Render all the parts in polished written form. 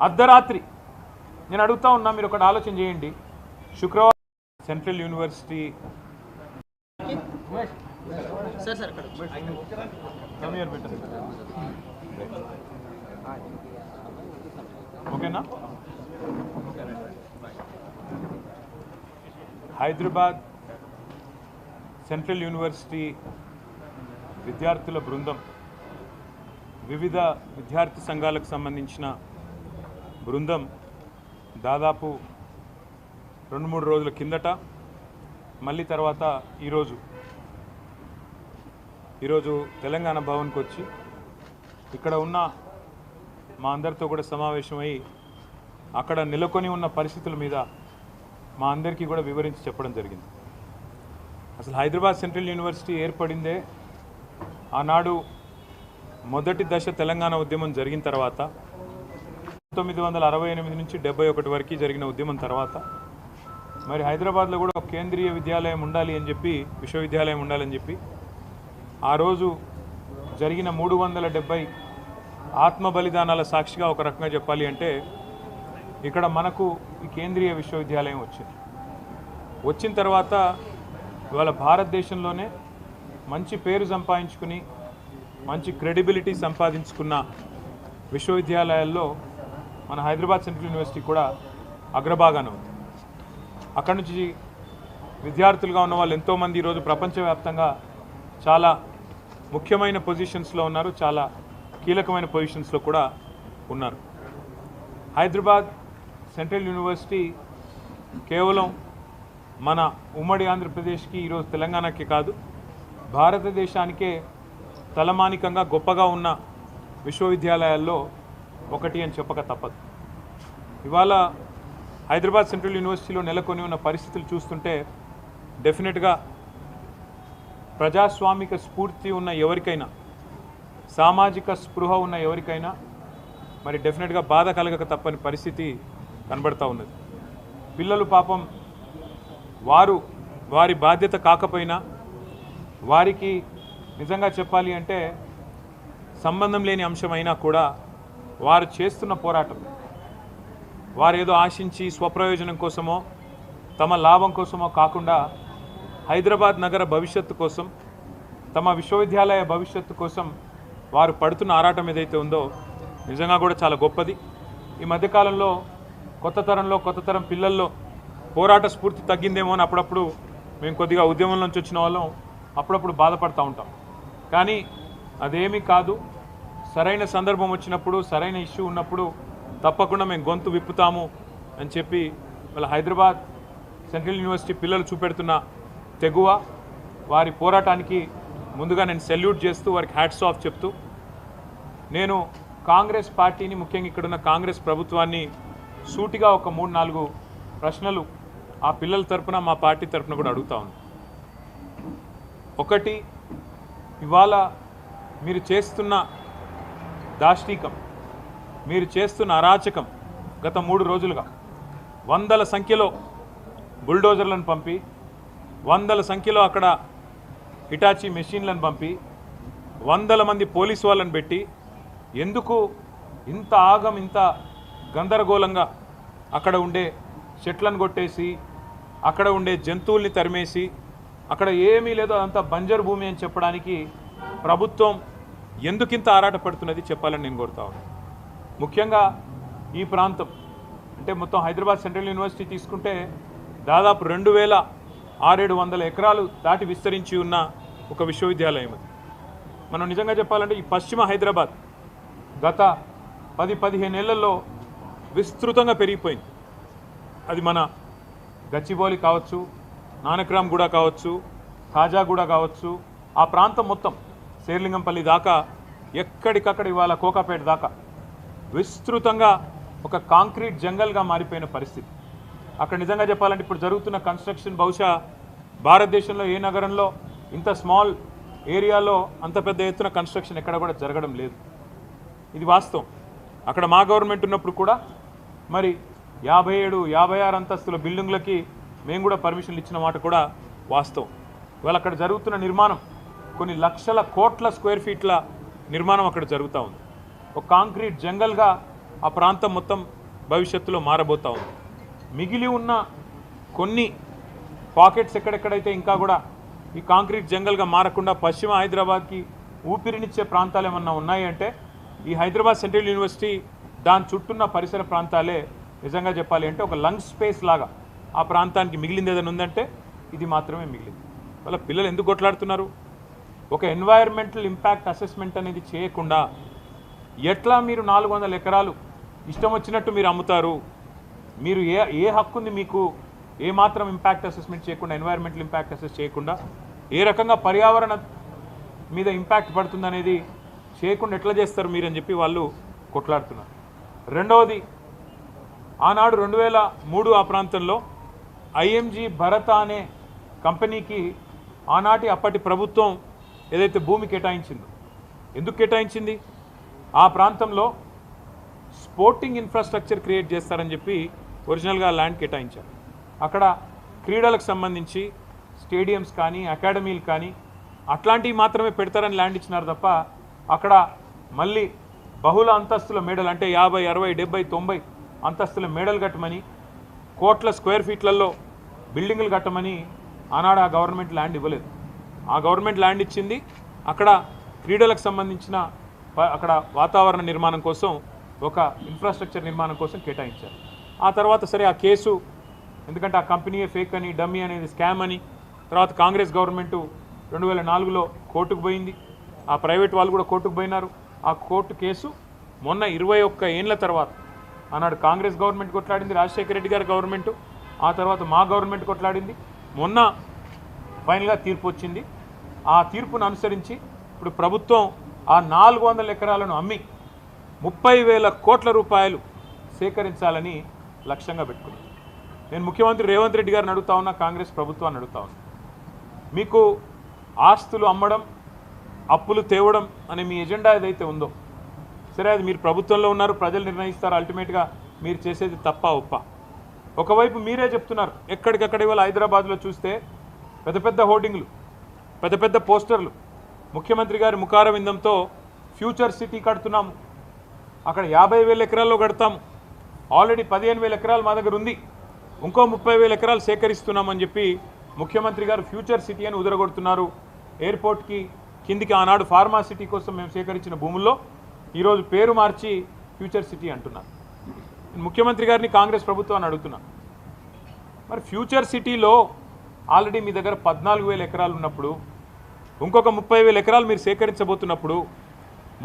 అర్ధరాత్రి నేను అడుగుతా ఉన్నా, మీరు ఒకటి ఆలోచన చేయండి. శుక్రవారం సెంట్రల్ యూనివర్సిటీ ఓకేనా, హైదరాబాద్ సెంట్రల్ యూనివర్సిటీ విద్యార్థుల బృందం, వివిధ విద్యార్థి సంఘాలకు సంబంధించిన బృందం దాదాపు 2-3 రోజుల కిందట మళ్ళీ తర్వాత ఈరోజు తెలంగాణ భవన్కి వచ్చి ఇక్కడ ఉన్న మా అందరితో కూడా సమావేశమై అక్కడ నెలకొని ఉన్న పరిస్థితుల మీద మా అందరికీ కూడా వివరించి చెప్పడం జరిగింది. అసలు హైదరాబాద్ సెంట్రల్ యూనివర్సిటీ ఏర్పడిందే ఆనాడు మొదటి దశ తెలంగాణ ఉద్యమం జరిగిన తర్వాత 1968 నుంచి 71 వరకు జరిగిన ఉద్యమం తర్వాత మరి హైదరాబాద్లో కూడా ఒక కేంద్రీయ విద్యాలయం ఉండాలి అని చెప్పి, విశ్వవిద్యాలయం ఉండాలని చెప్పి ఆ రోజు జరిగిన 370 ఆత్మ బలిదానాల సాక్షిగా ఒక రకంగా చెప్పాలి అంటే ఇక్కడ మనకు ఈ కేంద్రీయ విశ్వవిద్యాలయం వచ్చిన తర్వాత ఇవాళ భారతదేశంలోనే మంచి పేరు సంపాదించుకుని మంచి క్రెడిబిలిటీ సంపాదించుకున్న విశ్వవిద్యాలయాల్లో మన హైదరాబాద్ సెంట్రల్ యూనివర్సిటీ కూడా అగ్రభాగాన ఉంది. అక్కడి నుంచి విద్యార్థులుగా ఉన్న వాళ్ళు ఎంతోమంది ఈరోజు ప్రపంచవ్యాప్తంగా చాలా ముఖ్యమైన పొజిషన్స్లో ఉన్నారు, చాలా కీలకమైన పొజిషన్స్లో కూడా ఉన్నారు. హైదరాబాద్ సెంట్రల్ యూనివర్సిటీ కేవలం మన ఉమ్మడి ఆంధ్రప్రదేశ్కి, ఈరోజు తెలంగాణకి కాదు, భారతదేశానికే తలమానికంగా గొప్పగా ఉన్న విశ్వవిద్యాలయాల్లో ఒకటి అని చెప్పక తప్పదు. ఇవాళ హైదరాబాద్ సెంట్రల్ యూనివర్సిటీలో నెలకొని ఉన్న పరిస్థితులు చూస్తుంటే డెఫినెట్గా ప్రజాస్వామిక స్ఫూర్తి ఉన్న ఎవరికైనా, సామాజిక స్పృహ ఉన్న ఎవరికైనా మరి డెఫినెట్గా బాధ కలగక తప్పని పరిస్థితి కనబడతా ఉన్నది. పిల్లలు పాపం వారి బాధ్యత కాకపోయినా వారికి నిజంగా చెప్పాలి అంటే సంబంధం లేని అంశమైనా కూడా వారు చేస్తున్న పోరాటం, వారు ఏదో ఆశించి స్వప్రయోజనం కోసమో తమ లాభం కోసమో కాకుండా హైదరాబాద్ నగర భవిష్యత్తు కోసం, తమ విశ్వవిద్యాలయ భవిష్యత్తు కోసం వారు పడుతున్న ఆరాటం ఏదైతే ఉందో నిజంగా కూడా చాలా గొప్పది. ఈ మధ్యకాలంలో కొత్త తరం పిల్లల్లో పోరాట స్ఫూర్తి తగ్గిందేమో అని అప్పుడప్పుడు మేము కొద్దిగా ఉద్యమం నుంచి వచ్చిన వాళ్ళం అప్పుడప్పుడు బాధపడుతూ ఉంటాం. కానీ అదేమీ కాదు, సరైన సందర్భం వచ్చినప్పుడు, సరైన ఇష్యూ ఉన్నప్పుడు తప్పకుండా మేము గొంతు విప్పుతాము అని చెప్పి వాళ్ళ హైదరాబాద్ సెంట్రల్ యూనివర్సిటీ పిల్లలు చూపెడుతున్న తెగువ, వారి పోరాటానికి ముందుగా నేను సెల్యూట్ చేస్తూ వారికి హ్యాట్స్ ఆఫ్ చెప్తూ, నేను కాంగ్రెస్ పార్టీని, ముఖ్యంగా ఇక్కడున్న కాంగ్రెస్ ప్రభుత్వాన్ని సూటిగా ఒక 3-4 ప్రశ్నలు ఆ పిల్లల తరపున, మా పార్టీ తరపున కూడా అడుగుతా ఉంది. ఒకటి, ఇవాళ మీరు చేస్తున్న దాష్టీకం, మీరు చేస్తున్న అరాచకం గత 3 రోజులుగా వందల సంఖ్యలో బుల్డోజర్లను పంపి, వందల సంఖ్యలో అక్కడ హిటాచీ మెషిన్లను పంపి, వందల మంది పోలీసు వాళ్ళని పెట్టి ఎందుకు ఇంత ఆగం, ఇంత గందరగోళంగా అక్కడ ఉండే చెట్లను కొట్టేసి, అక్కడ ఉండే జంతువుల్ని తరిమేసి, అక్కడ ఏమీ లేదో అదంతా బంజరు భూమి అని చెప్పడానికి ప్రభుత్వం ఎందుకింత ఆరాటపడుతున్నది చెప్పాలని నేను కోరుతా ఉన్నాను. ముఖ్యంగా ఈ ప్రాంతం అంటే మొత్తం హైదరాబాద్ సెంట్రల్ యూనివర్సిటీ తీసుకుంటే దాదాపు 2600 ఎకరాలు దాటి విస్తరించి ఉన్న ఒక విశ్వవిద్యాలయం అది. మనం నిజంగా చెప్పాలంటే ఈ పశ్చిమ హైదరాబాద్ గత 10-15 ఏళ్లలో విస్తృతంగా పెరిగిపోయింది. అది మన గచ్చిబౌలి కావచ్చు, నానక్రామ్గూడ కావచ్చు, ఖాజాగూడ కావచ్చు, ఆ ప్రాంతం మొత్తం శేర్లింగంపల్లి దాకా, ఎక్కడికక్కడ ఇవాళ కోకాపేట దాకా విస్తృతంగా ఒక కాంక్రీట్ జంగల్గా మారిపోయిన పరిస్థితి. అక్కడ నిజంగా చెప్పాలంటే ఇప్పుడు జరుగుతున్న కన్స్ట్రక్షన్ బహుశా భారతదేశంలో ఏ నగరంలో ఇంత స్మాల్ ఏరియాలో అంత పెద్ద ఎత్తున కన్స్ట్రక్షన్ ఎక్కడ కూడా జరగడం లేదు. ఇది వాస్తవం. అక్కడ మా గవర్నమెంట్ ఉన్నప్పుడు కూడా మరి 57-56 అంతస్తుల బిల్డింగ్లకి మేము కూడా పర్మిషన్లు ఇచ్చిన మాట కూడా వాస్తవం. ఇవాళ అక్కడ జరుగుతున్న నిర్మాణం కొన్ని లక్షల కోట్ల స్క్వేర్ ఫీట్ల నిర్మాణం అక్కడ జరుగుతూ ఉంది. ఒక కాంక్రీట్ జంగల్గా ఆ ప్రాంతం మొత్తం భవిష్యత్తులో మారబోతూ ఉంది. మిగిలి ఉన్న కొన్ని పాకెట్స్ ఎక్కడెక్కడైతే ఇంకా కూడా ఈ కాంక్రీట్ జంగల్గా మారకుండా పశ్చిమ హైదరాబాద్కి ఊపిరినిచ్చే ప్రాంతాలు ఏమన్నా ఉన్నాయి అంటే ఈ హైదరాబాద్ సెంట్రల్ యూనివర్సిటీ దాని చుట్టూన్న పరిసర ప్రాంతాలే నిజంగా చెప్పాలి అంటే ఒక లంగ్ స్పేస్ లాగా ఆ ప్రాంతానికి మిగిలింది ఏదైనా ఉందంటే ఇది మాత్రమే మిగిలింది. వాళ్ళ పిల్లలు ఎందుకు కొట్లాడుతున్నారు? ఒక ఎన్వైర్మెంటల్ ఇంపాక్ట్ అసెస్మెంట్ అనేది చేయకుండా ఎట్లా మీరు 400 ఎకరాలు ఇష్టం వచ్చినట్టు మీరు అమ్ముతారు? మీరు ఏ హక్కు ఉంది మీకు? ఏ మాత్రం ఇంపాక్ట్ అసెస్మెంట్ చేయకుండా, ఎన్వైర్మెంటల్ ఇంపాక్ట్ అసెస్ చేయకుండా, ఏ రకంగా పర్యావరణ మీద ఇంపాక్ట్ పడుతుంది అనేది చేయకుండా ఎట్లా చేస్తారు మీరు అని చెప్పి వాళ్ళు కొట్లాడుతున్నారు. రెండవది, ఆనాడు 2003 ఆ ప్రాంతంలో ఐఎంజీ భరత అనే కంపెనీకి ఆనాటి అప్పటి ప్రభుత్వం ఏదైతే భూమి కేటాయించిందో, ఎందుకు కేటాయించింది? ఆ ప్రాంతంలో స్పోర్టింగ్ ఇన్ఫ్రాస్ట్రక్చర్ క్రియేట్ చేస్తారని చెప్పి ఒరిజినల్గా ల్యాండ్ కేటాయించారు. అక్కడ క్రీడలకు సంబంధించి స్టేడియంస్ కానీ అకాడమీలు కానీ అట్లాంటివి మాత్రమే పెడతారని ల్యాండ్ ఇచ్చినారు తప్ప అక్కడ మళ్ళీ బహుళ అంతస్తుల మేడలు అంటే 50, 60, 70, 90 అంతస్తుల మేడలు కట్టమని, కోట్ల స్క్వేర్ ఫీట్లలో బిల్డింగులు కట్టమని ఆనాడు ఆ గవర్నమెంట్ ల్యాండ్ ఇవ్వలేదు. ఆ గవర్నమెంట్ ల్యాండ్ ఇచ్చింది అక్కడ క్రీడలకు సంబంధించిన అక్కడ వాతావరణ నిర్మాణం కోసం, ఒక ఇన్ఫ్రాస్ట్రక్చర్ నిర్మాణం కోసం కేటాయించారు. ఆ తర్వాత సరే ఆ కేసు, ఎందుకంటే ఆ కంపెనీయే ఫేక్ అని, డమ్మీ అనేది స్కామ్ అని, తర్వాత కాంగ్రెస్ గవర్నమెంటు 2004లో కోర్టుకు పోయింది. ఆ ప్రైవేట్ వాళ్ళు కూడా కోర్టుకు పోయినారు. ఆ కోర్టు కేసు మొన్న 21 ఏళ్ల తర్వాత ఆనాడు కాంగ్రెస్ గవర్నమెంట్ కొట్లాడింది, రాజశేఖర రెడ్డి గారి గవర్నమెంటు, ఆ తర్వాత మా గవర్నమెంట్ కొట్లాడింది. మొన్న ఫైనల్గా తీర్పు వచ్చింది. ఆ తీర్పును అనుసరించి ఇప్పుడు ప్రభుత్వం ఆ 400 ఎకరాలను అమ్మి 30,000 కోట్ల రూపాయలు సేకరించాలని లక్ష్యంగా పెట్టుకుంది. నేను ముఖ్యమంత్రి రేవంత్ రెడ్డి గారిని అడుగుతా ఉన్నా, కాంగ్రెస్ ప్రభుత్వాన్ని అడుగుతా ఉన్నా, మీకు ఆస్తులు అమ్మడం, అప్పులు తేవడం అనే మీ ఎజెండా ఏదైతే ఉందో, సరే అది మీరు ప్రభుత్వంలో ఉన్నారు, ప్రజలు నిర్ణయిస్తారు, అల్టిమేట్గా మీరు చేసేది తప్ప ఒప్ప. ఒకవైపు మీరే చెప్తున్నారు, ఎక్కడికక్కడ ఇవాళ హైదరాబాద్లో చూస్తే పెద్ద పెద్ద హోర్డింగ్లు, పెద్ద పెద్ద పోస్టర్లు, ముఖ్యమంత్రి గారి ముఖార విందంతో ఫ్యూచర్ సిటీ కడుతున్నాము, అక్కడ 50,000 ఎకరాల్లో కడతాము, ఆల్రెడీ 15,000 ఎకరాలు మా దగ్గర ఉంది, ఇంకో 30,000 ఎకరాలు సేకరిస్తున్నామని చెప్పి ముఖ్యమంత్రి గారు ఫ్యూచర్ సిటీ అని ఉదరగొడుతున్నారు. ఎయిర్పోర్ట్కి కిందికి ఆనాడు ఫార్మా సిటీ కోసం మేము సేకరించిన భూముల్లో ఈరోజు పేరు మార్చి ఫ్యూచర్ సిటీ అంటున్నారు. ముఖ్యమంత్రి గారిని కాంగ్రెస్ ప్రభుత్వాన్ని అడుగుతున్నాను, మరి ఫ్యూచర్ సిటీలో ఆల్రెడీ మీ దగ్గర 14,000 ఎకరాలు ఉన్నప్పుడు, ఇంకొక 30,000 ఎకరాలు మీరు సేకరించబోతున్నప్పుడు,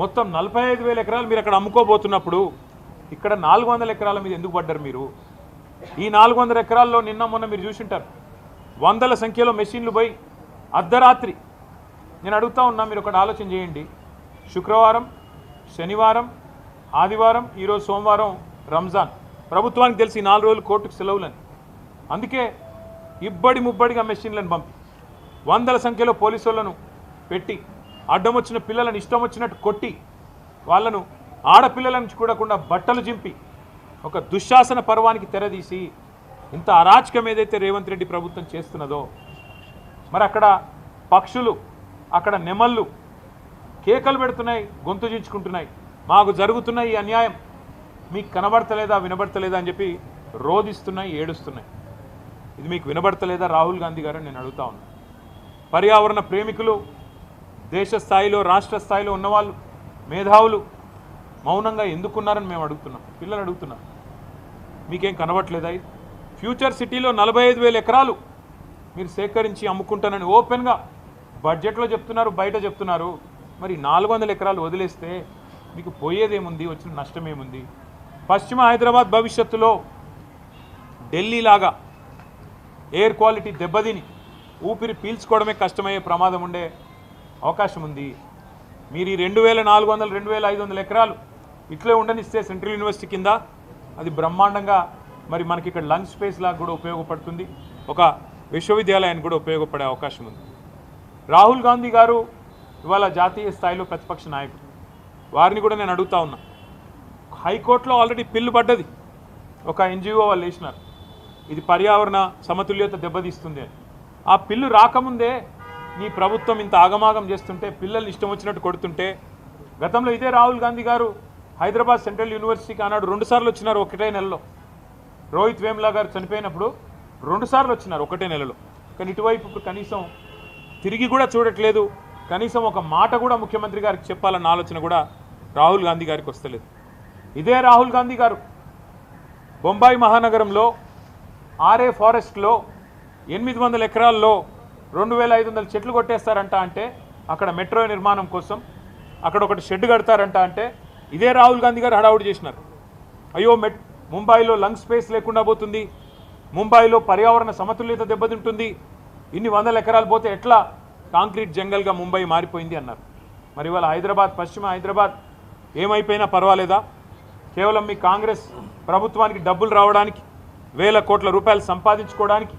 మొత్తం 45,000 ఎకరాలు మీరు అక్కడ అమ్ముకోబోతున్నప్పుడు ఇక్కడ 400 ఎకరాల మీద ఎందుకు పడ్డారు మీరు? ఈ 400 ఎకరాల్లో నిన్న మొన్న మీరు చూసింటారు, వందల సంఖ్యలో మెషిన్లు పోయి అర్ధరాత్రి, నేను అడుగుతా ఉన్నా, మీరు ఒకటి ఆలోచన చేయండి, శుక్రవారం, శనివారం, ఆదివారం, ఈరోజు సోమవారం రంజాన్, ప్రభుత్వానికి తెలిసి 4 రోజులు కోర్టుకు సెలవులని, అందుకే ఇబ్బడి ముబ్బడిగా మెషిన్లను పంపి వందల సంఖ్యలో పోలీసులను పెట్టి అడ్డం వచ్చిన పిల్లలను ఇష్టం వచ్చినట్టు కొట్టి, వాళ్ళను ఆడపిల్లలను చూడకుండా బట్టలు చింపి ఒక దుశ్శాసన పర్వానికి తెరదీసి ఇంత అరాచకం ఏదైతే రేవంత్ రెడ్డి ప్రభుత్వం చేస్తున్నదో, మరి అక్కడ పక్షులు, అక్కడ నెమళ్ళు కేకలు పెడుతున్నాయి, గొంతు చించుకుంటున్నాయి, మాకు జరుగుతున్న ఈ అన్యాయం మీకు కనబడతలేదా, వినబడతలేదా అని చెప్పి రోధిస్తున్నాయి, ఏడుస్తున్నాయి. ఇది మీకు వినబడతలేదా రాహుల్ గాంధీ గారు? నేను అడుగుతా ఉన్నా. పర్యావరణ ప్రేమికులు, దేశ స్థాయిలో రాష్ట్ర స్థాయిలో ఉన్నవాళ్ళు, మేధావులు మౌనంగా ఎందుకున్నారని మేము అడుగుతున్నాం, పిల్లలు అడుగుతున్నారు. మీకేం కనబడట్లేదా? ఫ్యూచర్ సిటీలో 45,000 ఎకరాలు మీరు సేకరించి అమ్ముకుంటానని ఓపెన్గా బడ్జెట్లో చెప్తున్నారు, బయట చెప్తున్నారు. మరి 400 ఎకరాలు వదిలేస్తే మీకు పోయేదేముంది, వచ్చిన నష్టమేముంది? పశ్చిమ హైదరాబాద్ భవిష్యత్తులో ఢిల్లీలాగా ఎయిర్ క్వాలిటీ దెబ్బతిని ఊపిరి పీల్చుకోవడమే కష్టమయ్యే ప్రమాదం ఉండే అవకాశం ఉంది. మీరు ఈ 2,400, 2,500 ఎకరాలు ఇట్లే ఉండనిస్తే సెంట్రల్ యూనివర్సిటీ కింద అది బ్రహ్మాండంగా మరి మనకి ఇక్కడ లంగ్ స్పేస్ లాగా కూడా ఉపయోగపడుతుంది, ఒక విశ్వవిద్యాలయానికి కూడా ఉపయోగపడే అవకాశం ఉంది. రాహుల్ గాంధీ గారు ఇవాళ జాతీయ స్థాయిలో ప్రతిపక్ష నాయకుడు, వారిని కూడా నేను అడుగుతా ఉన్నా, హైకోర్టులో ఆల్రెడీ పిల్లు పడ్డది, ఒక ఎన్జిఓ వాళ్ళు వేసినారు, ఇది పర్యావరణ సమతుల్యత దెబ్బతీస్తుంది అని. ఆ పిల్లు రాకముందే నీ ప్రభుత్వం ఇంత ఆగమాగం చేస్తుంటే, పిల్లల్ని ఇష్టం వచ్చినట్టు కొడుతుంటే, గతంలో ఇదే రాహుల్ గాంధీ గారు హైదరాబాద్ సెంట్రల్ యూనివర్సిటీకి ఆనాడు 2 సార్లు వచ్చినారు ఒకటే నెలలో. రోహిత్ వేములా గారు చనిపోయినప్పుడు 2 సార్లు వచ్చినారు ఒకటే నెలలో. కానీ ఇటువైపు ఇప్పుడు కనీసం తిరిగి కూడా చూడట్లేదు. కనీసం ఒక మాట కూడా ముఖ్యమంత్రి గారికి చెప్పాలన్న ఆలోచన కూడా రాహుల్ గాంధీ గారికి వస్తలేదు. ఇదే రాహుల్ గాంధీ గారు బొంబాయి మహానగరంలో ఆర్ఏ ఫారెస్ట్లో 800 ఎకరాల్లో 2500 చెట్లు కొట్టేస్తారంట. అంటే అక్కడ మెట్రో నిర్మాణం కోసం అక్కడ ఒకటి షెడ్ కడతారంట. అంటే ఇదే రాహుల్ గాంధీ గారు హడావుడి చేసినారు. అయ్యో ముంబైలో లంగ్ స్పేస్ లేకుండా పోతుంది, ముంబైలో పర్యావరణ సమతుల్యత దెబ్బతింటుంది, ఇన్ని 100 ఎకరాలు పోతే ఎట్లా కాంక్రీట్ జంగల్గా ముంబై మారిపోయింది అన్నారు. మరి ఇవాళ హైదరాబాద్, పశ్చిమ హైదరాబాద్ ఏమైపోయినా పర్వాలేదా? కేవలం మీ కాంగ్రెస్ ప్రభుత్వానికి డబ్బులు రావడానికి, వేల కోట్ల రూపాయలు సంపాదించుకోవడానికి,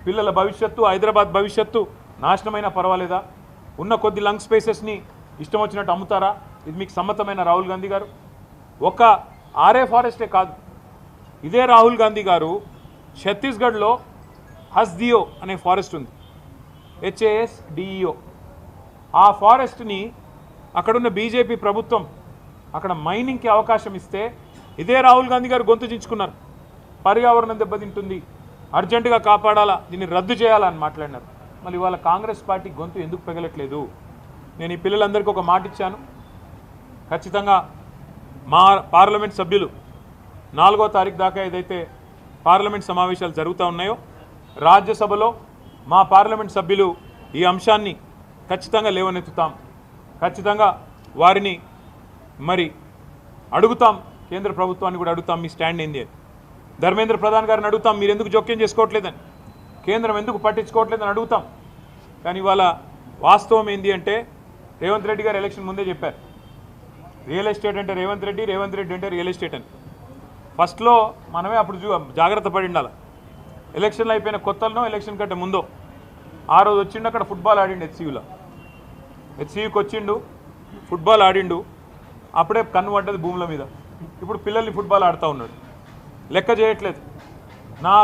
పిల్లల భవిష్యత్తు, హైదరాబాద్ భవిష్యత్తు నాశనమైనా పర్వాలేదా? ఉన్న కొద్ది లంగ్ స్పేసెస్ని ఇష్టం వచ్చినట్టు అమ్ముతారా? ఇది మీకు సమ్మతమైన రాహుల్ గాంధీ గారు? ఒక ఆర్ఏ ఫారెస్టే కాదు, ఇదే రాహుల్ గాంధీ గారు ఛత్తీస్గఢ్లో హస్దియో అనే ఫారెస్ట్ ఉంది, HASDEO. ఆ ఫారెస్ట్ని అక్కడున్న బీజేపీ ప్రభుత్వం అక్కడ మైనింగ్కి అవకాశం ఇస్తే ఇదే రాహుల్ గాంధీ గారు గొంతు చించుకున్నారు. పర్యావరణం దెబ్బతింటుంది, అర్జెంటుగా కాపాడాలా, దీన్ని రద్దు చేయాలా అని మాట్లాడినారు. మళ్ళీ ఇవాళ కాంగ్రెస్ పార్టీ గొంతు ఎందుకు పెగలట్లేదు? నేను ఈ పిల్లలందరికీ ఒక మాట ఇచ్చాను. ఖచ్చితంగా మా పార్లమెంట్ సభ్యులు 4వ తారీఖు దాకా ఏదైతే పార్లమెంట్ సమావేశాలు జరుగుతూ ఉన్నాయో, రాజ్యసభలో మా పార్లమెంట్ సభ్యులు ఈ అంశాన్ని ఖచ్చితంగా లేవనెత్తుతాం. ఖచ్చితంగా వారిని మరి అడుగుతాం, కేంద్ర ప్రభుత్వాన్ని కూడా అడుగుతాం, మీ స్టాండ్ ఏంది అని. ధర్మేంద్ర ప్రధాన్ గారిని అడుగుతాం, మీరు ఎందుకు జోక్యం చేసుకోవట్లేదని, కేంద్రం ఎందుకు పట్టించుకోవట్లేదని అడుగుతాం. కానీ ఇవాళ వాస్తవం ఏంది అంటే, రేవంత్ రెడ్డి గారు ఎలక్షన్ ముందే చెప్పారు, రియల్ ఎస్టేట్ అంటే రేవంత్ రెడ్డి, రేవంత్ రెడ్డి అంటే రియల్ ఎస్టేట్ అని. ఫస్ట్లో మనమే అప్పుడు జాగ్రత్త పడి ఉండాలి. ఎలక్షన్లు అయిపోయిన కొత్తలో, ఎలక్షన్ కంటే ముందో ఆ రోజు వచ్చిండు, అక్కడ ఫుట్బాల్ ఆడిండు హెచ్సియూకి వచ్చిండు, ఫుట్బాల్ ఆడిండు. అప్పుడే కన్ను పడ్డది భూముల మీద. ఇప్పుడు పిల్లల్ని ఫుట్బాల్ ఆడుతూ ఉన్నాడు, లెక్క చేయట్లేదు. నా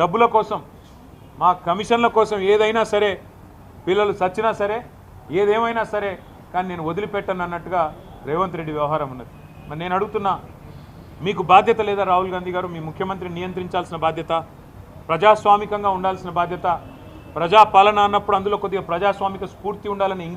డబ్బుల కోసం, మా కమిషన్ల కోసం ఏదైనా సరే, పిల్లలు చచ్చినా సరే, ఏదేమైనా సరే, కానీ నేను వదిలిపెట్టను అన్నట్టుగా రేవంత్ రెడ్డి వ్యవహారం ఉన్నది. మరి నేను అడుగుతున్నా, మీకు బాధ్యత లేదా రాహుల్ గాంధీ గారు? మీ ముఖ్యమంత్రిని నియంత్రించాల్సిన బాధ్యత, ప్రజాస్వామికంగా ఉండాల్సిన బాధ్యత, ప్రజాపాలన అన్నప్పుడు అందులో కొద్దిగా ప్రజాస్వామిక స్ఫూర్తి ఉండాలని